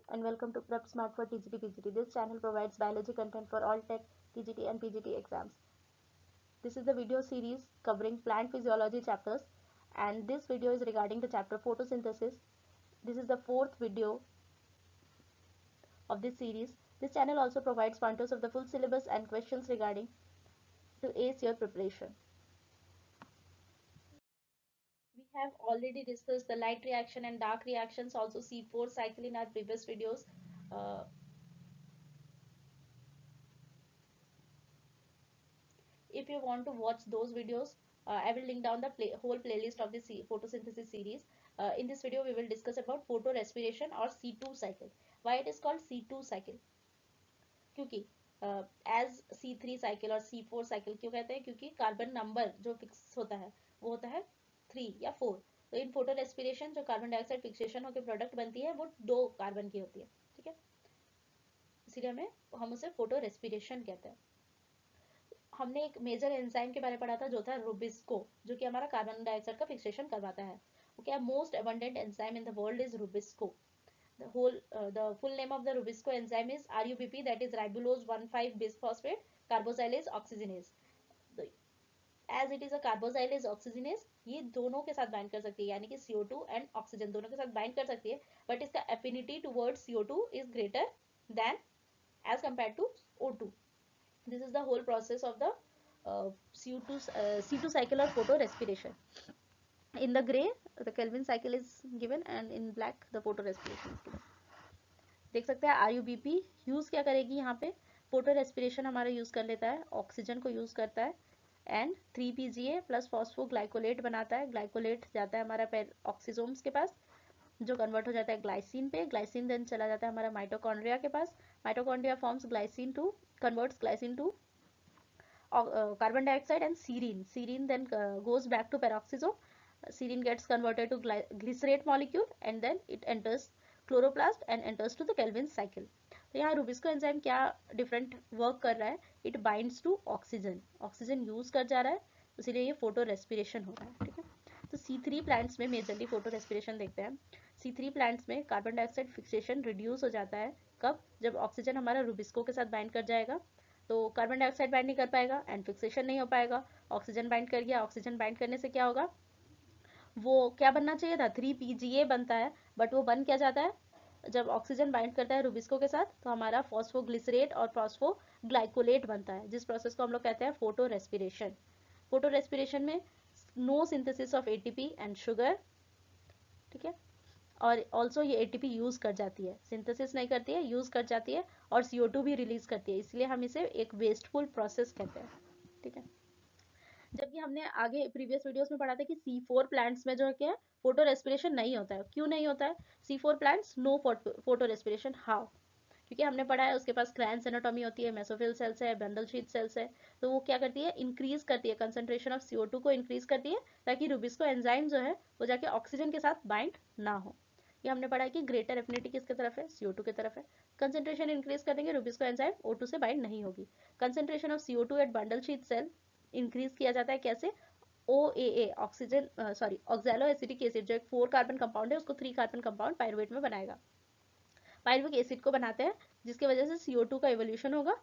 and welcome to Prep Smart for TGT PGT. This channel provides biology content for all TET, TGT and PGT exams. This is the video series covering plant physiology chapters, and this video is regarding the chapter photosynthesis. This is the fourth video of this series. This channel also provides pointers of the full syllabus and questions regarding to ace your preparation. We have already discussed the light reaction and dark reactions, also C4 cycle in our previous videos. If you want to watch those videos, I will link down the whole playlist of this photosynthesis series. In this video, we will discuss about photorespiration or C2 cycle. Why it is called C2 cycle? क्योंकि as C3 cycle और C4 cycle क्यों कहते हैं? क्योंकि carbon number जो fix होता है वो होता है 3 या 4. तो इन फोटो रेस्पिरेशन जो कार्बन डाइऑक्साइड फिक्सेशन होकर प्रोडक्ट बनती है वो 2 कार्बन की होती है. ठीक है, इसीलिए हम उसे फोटो रेस्पिरेशन कहते हैं. हमने एक मेजर एंजाइम के बारे में पढ़ा था जो था रुबिस्को, जो कि हमारा कार्बन डाइऑक्साइड का फिक्सेशन करवाता है. Okay, most abundant enzyme in the world is Rubisco. The full name of the Rubisco enzyme is RUBP, that is ribulose 1,5 bisphosphate carboxylase oxygenase. As it is a carboxylase oxygenase, ये दोनों के साथ bind कर सकती है, यानी कि CO2 and oxygen दोनों के साथ बाइंड कर सकती है, बट इसका affinity towards CO2 is greater than as compared to O2. This is the whole process of the C2 cycle or photorespiration. In the gray, the Kelvin cycle is given, and in black, the photorespiration is given. देख सकते हैं RUBP use क्या करेगी यहाँ पे. फोटोरेस्पिरेशन हमारा use कर लेता है, ऑक्सीजन को यूज करता है, एंड 3PGA प्लस फॉस्फोग्लाइकोलेट बनाता है. ग्लाइकोलेट जाता है हमारा ऑक्सीजोम्स के पास, जो कन्वर्ट हो जाता है ग्लाइसिन पे. ग्लाइसिन देन चला जाता है हमारा माइटोकॉन्ड्रिया के पास. Mitochondria forms glycine to converts glycine to carbon dioxide and serine. Serine then goes back to peroxisome. Serine gets converted to glycerate molecule and then it enters chloroplast and enters to the Kelvin cycle. तो यहाँ rubisco enzyme क्या different work कर रहा है? It binds to oxygen. Oxygen use कर जा रहा है, इसीलिए ये फोटो रेस्पिरेशन हो रहा है. ठीक है, तो C3 प्लांट्स में मेजरली फोटो रेस्पिरेशन देखते हैं. C3 प्लांट्स में कार्बन डाइऑक्साइड फिक्सेशन रिड्यूस हो जाता है. कब? जब ऑक्सीजन हमारा रुबिस्को के साथ बाइंड कर जाएगा, तो कार्बन डाइऑक्साइड बाइंड नहीं कर पाएगा एंड फिक्सेशन नहीं हो पाएगा. ऑक्सीजन बाइंड कर गया, ऑक्सीजन बाइंड करने से क्या होगा? वो क्या बनना चाहिए था? 3PGA बनता है, बट वो बन क्या जाता है? जब ऑक्सीजन बाइंड करता है रुबिस्को के साथ तो हमारा फॉस्फोग्लिसरेट और फॉस्फोग्लाइकोलेट बनता है, जिस प्रोसेस को हम लोग कहते हैं फोटो रेस्पिरेशन. फोटो रेस्पिरेशन में no synthesis of ATP and sugar. ठीक है, और ऑल्सो ये ATP यूज कर जाती है, सिंथेसिस नहीं करती है, यूज कर जाती है, और CO2 भी रिलीज करती है, इसलिए हम इसे एक वेस्टफुल प्रोसेस कहते हैं. ठीक है, जबकि हमने आगे प्रीवियस वीडियोस में पढ़ा था कि C4 प्लांट्स में जो है क्या है, फोटो रेस्पिरेशन नहीं होता है. क्यों नहीं होता है? C4 plants no photo respiration. How? क्योंकि हमने पढ़ा है उसके पास क्लैंस एनाटॉमी होती है, मेसोफिल सेल्स है, बंडल शीथ सेल्स है. तो वो क्या करती है? इंक्रीज करती है कंसंट्रेशन ऑफ CO2 को, इंक्रीज करती है ताकि रुबिस्को एंजाइम जो है वो जाके ऑक्सीजन के साथ बाइंड ना हो. ये हमने पढ़ा है कि ग्रेटर एफिनिटी किसके तरफ है? CO2 की तरफ है. कंसंट्रेशन इंक्रीज कर देंगे, रुबिस्को एंजाइम O2 से बाइंड नहीं होगी. Concentration of CO2 at bundle sheath cell increase किया जाता है. कैसे? OAA oxygen oxaloacetic acid, जो एक 4 कार्बन कंपाउंड है, उसको 3 कार्बन कंपाउंड पायरुवेट में बनाएगा. पायरुविक एसिड को बनाते हैं, जिसकी वजह से CO2 का इवोल्यूशन होगा,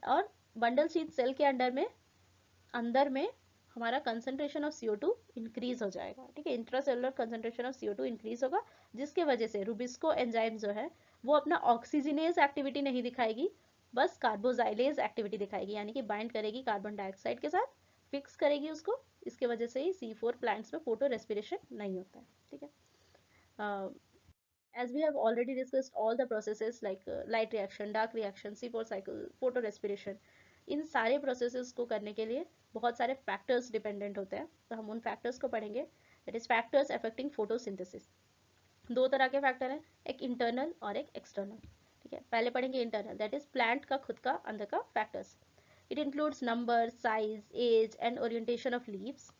और बंडल शीथ सेल के अंदर में हमारा कंसंट्रेशन ऑफ CO2 इंक्रीज हो जाएगा. ठीक है, intracellular concentration of CO2 increase होगा, जिसके वजह से रुबिस्को एंजाइम जो है वो अपना ऑक्सीजनेज एक्टिविटी नहीं दिखाएगी, बस कार्बोजाइलेज एक्टिविटी दिखाएगी, यानी कि बाइंड करेगी कार्बन डाइऑक्साइड के साथ, फिक्स करेगी उसको. इसके वजह से ही C4 प्लांट्स में फोटो रेस्पिरेशन नहीं होता है. ठीक है, as we have already discussed all the processes like light reaction, dark reaction, C4 cycle, photorespiration, इन सारे प्रोसेसेस को करने के लिए बहुत सारे फैक्टर्स डिपेंडेंट होते हैं. तो हम उन फैक्टर्स को पढ़ेंगे. That is factors affecting photosynthesis. दो तरह के फैक्टर हैं, एक इंटरनल और एक एक्सटर्नल. ठीक है, पहले पढ़ेंगे इंटरनल, दैट इज प्लांट का खुद का अंदर का factors. It includes number, size, age and orientation of leaves,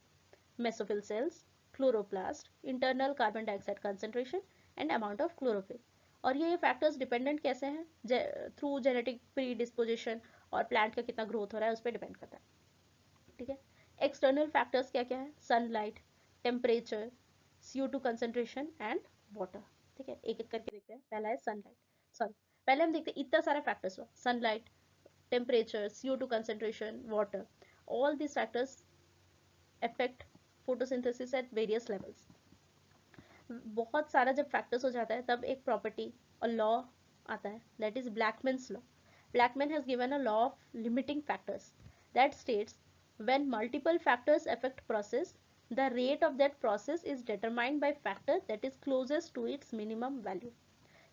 mesophyll cells, chloroplast, internal carbon dioxide concentration and amount of chlorophyll. और ये फैक्टर्स डिपेंडेंट कैसे हैं? थ्रू जेनेटिक प्रीडिस्पोजिशन और प्लांट का कितना ग्रोथ हो रहा है उस पर डिपेंड करता है. ठीक है, एक्सटर्नल फैक्टर्स क्या क्या है? Sunlight, temperature, CO2 concentration and water. ठीक है, एक एक करके देखते हैं. पहला है सनलाइट. सॉरी, पहले हम देखते हैं इतना सारा फैक्टर्स हुआ, sunlight, temperature, CO2 concentration, water, all these factors affect photosynthesis at various levels. बहुत सारा जब फैक्टर्स हो जाता है तब एक प्रॉपर्टी और लॉ आता है, that is Blackman's law. Blackman has given a law of limiting factors that states when multiple factors affect process, the rate of that process is determined by factor that is closest to its minimum value.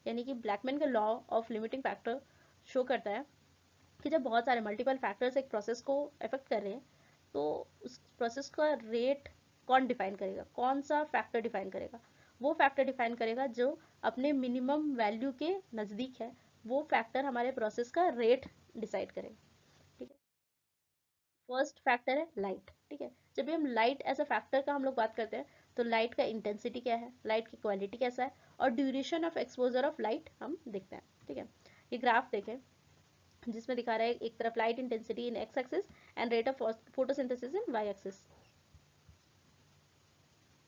यानी कि Blackman का law of limiting factor show करता है कि जब बहुत सारे multiple factors एक प्रोसेस को अफेक्ट कर रहे हैं तो उस प्रोसेस का रेट कौन डिफाइन करेगा, कौन सा फैक्टर डिफाइन करेगा, वो फैक्टर डिफाइन करेगा जो अपने मिनिमम वैल्यू के नज़दीक है, वो फैक्टर हमारे प्रोसेस का रेट डिसाइड करेगा. ठीक है, फर्स्ट फैक्टर है लाइट. ठीक है, जब भी हम लाइट एज अ फैक्टर का हम लोग बात करते हैं तो लाइट का इंटेंसिटी क्या है, लाइट की क्वालिटी कैसा है, और duration of exposure of light हम देखते हैं. ठीक है, ये ग्राफ देखें जिसमें दिखा रहा है एक तरफ light intensity in x axis and rate of photosynthesis in y axis.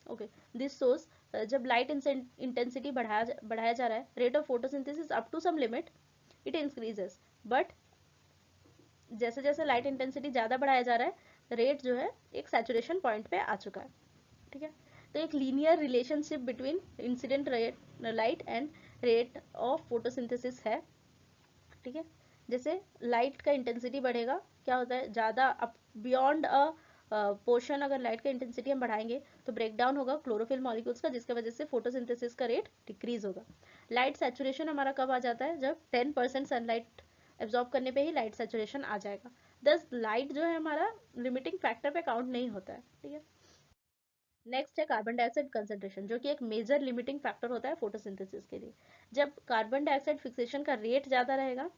Okay, this shows जब लाइट इंटेंसिटी बढ़ाया जा रहा है, rate of photosynthesis up to some limit it increases, but जैसे जैसे लाइट इंटेंसिटी ज़्यादा बढ़ाया जा रहा है रेट जो है एक सैचुरेशन पॉइंट पे आ चुका है. ठीक है, तो एक linear relationship between incident light and rate of photosynthesis है. ठीक है, जैसे लाइट का इंटेंसिटी बढ़ेगा क्या होता है, ज़्यादा अप बियॉन्ड अ पोर्शन अगर लाइट का इंटेंसिटी हम बढ़ाएंगे तो ब्रेक डाउन होगा क्लोरोफिल मॉलिक्यूल्स का, जिसकी वजह से फोटोसिंथेसिस का रेट डिक्रीज होगा. लाइट सैचुरेशन हमारा कब आ जाता है, जब 10% सनलाइट एब्जॉर्ब करने पे ही लाइट सैचुरेशन आ जाएगा. दस लाइट जो है हमारा लिमिटिंग फैक्टर पे काउंट नहीं होता है. ठीक है, नेक्स्ट है कार्बन डाइऑक्साइड कंसंट्रेशन, जो कि एक मेजर लिमिटिंग फैक्टर होता है फोटोसिंथेसिस के लिए. जब कार्बन डाइऑक्साइड फिक्सेशन का रेट ज़्यादा रहेगा,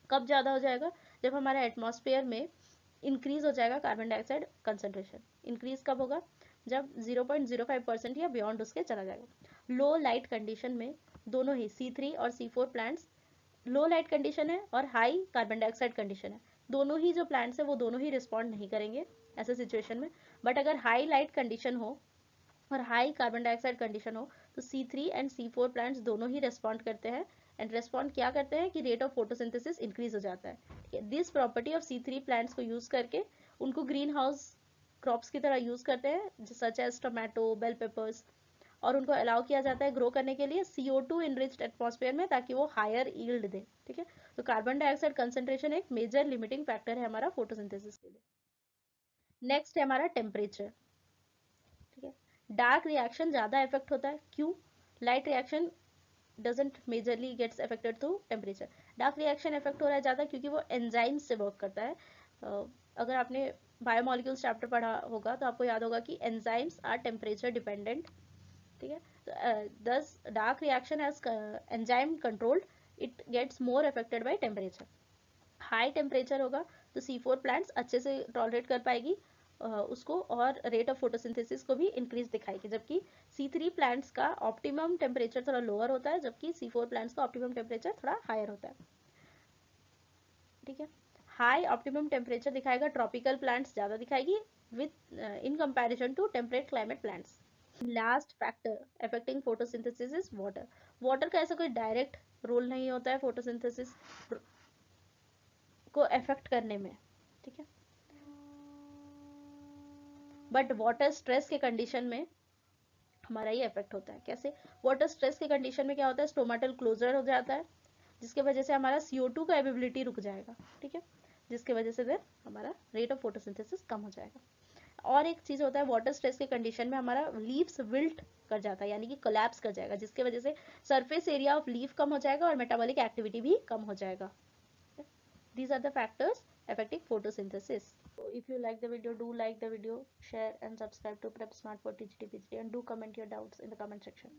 कब ज़्यादा हो जाएगा, जब हमारे एटमॉस्फेयर में इंक्रीज हो जाएगा कार्बन डाइऑक्साइड कंसंट्रेशन. इंक्रीज कब होगा, जब 0.05% या बियॉन्ड उसके चला जाएगा. लो लाइट कंडीशन में दोनों ही C3 और C4 प्लांट्स, लो लाइट कंडीशन है और हाई कार्बन डाइऑक्साइड कंडीशन है, दोनों ही जो प्लांट्स है वो दोनों ही रिस्पॉन्ड नहीं करेंगे ऐसे सिचुएशन में. बट अगर हाई लाइट कंडीशन हो और हाई कार्बन डाइऑक्साइड कंडीशन हो तो C3 एंड C4 प्लांट्स दोनों ही रेस्पॉन्ड करते हैं. एंड रेस्पॉन्ड क्या करते हैं कि रेट ऑफ फोटोसिंथेसिस इंक्रीज हो जाता है. This property of C3 plants को यूज करके उनको ग्रीन हाउस क्रॉप्स की तरह यूज करते हैं, such as tomato, bell peppers, और उनको अलाउ किया जाता है ग्रो करने के लिए CO2 इनरिच्ड एटमॉस्फेयर में, ताकि वो हायर यील्ड दे. ठीक है, तो कार्बन डाइऑक्साइड कंसंट्रेशन एक मेजर लिमिटिंग फैक्टर है हमारा फोटोसिंथेसिस के लिए. नेक्स्ट है हमारा टेम्परेचर. ठीक है, डार्क रिएक्शन ज़्यादा इफेक्ट होता है, क्यों, light reaction doesn't majorly gets affected through temperature. Dark reaction effect हो रहा है ज़्यादा क्योंकि वो एंजाइम्स से वर्क करता है. अगर आपने बायोमोलिक्यूल्स चैप्टर पढ़ा होगा तो आपको याद होगा कि एंजाइम्स आर टेम्परेचर डिपेंडेंट. ठीक है, तो thus dark reaction as enzyme controlled it gets more affected by temperature. High temperature होगा तो C4 प्लांट्स अच्छे से टॉलरेट कर पाएगी उसको, और रेट ऑफ फोटोसिंथेसिस को भी इंक्रीज दिखाएगी, जबकि C3 प्लांट्स का ऑप्टिमम टेम्परेचर थोड़ा लोअर होता है, जबकि C4 प्लांट्स का ऑप्टिमम टेम्परेचर थोड़ा हायर होता है. ठीक है, हाई ऑप्टिमम टेम्परेचर दिखाएगा ट्रॉपिकल प्लांट्स ज़्यादा दिखाएगी with in comparison to temperate climate plants. Last factor affecting photosynthesis is water. Water का ऐसा कोई डायरेक्ट रोल नहीं होता है फोटोसिंथेसिस को अफेक्ट करने में. ठीक है, बट वाटर स्ट्रेस के कंडीशन में हमारा ये इफेक्ट होता है. कैसे, वाटर स्ट्रेस के कंडीशन में क्या होता है, स्टोमेटल क्लोजर हो जाता है, जिसके वजह से हमारा CO2 का एबिलिटी रुक जाएगा. ठीक है, जिसके वजह से फिर हमारा रेट ऑफ फोटोसिंथेसिस कम हो जाएगा. और एक चीज होता है, वाटर स्ट्रेस के कंडीशन में हमारा लीव्स विल्ट कर जाता है, यानी कि कोलैप्स कर जाएगा, जिसके वजह से सरफेस एरिया ऑफ लीफ कम हो जाएगा और मेटाबॉलिक एक्टिविटी भी कम हो जाएगा. These are the factors affecting photosynthesis. So if you like the video, do like the video, share and subscribe to Prep Smart for TGT PGT, and do comment your doubts in the comment section.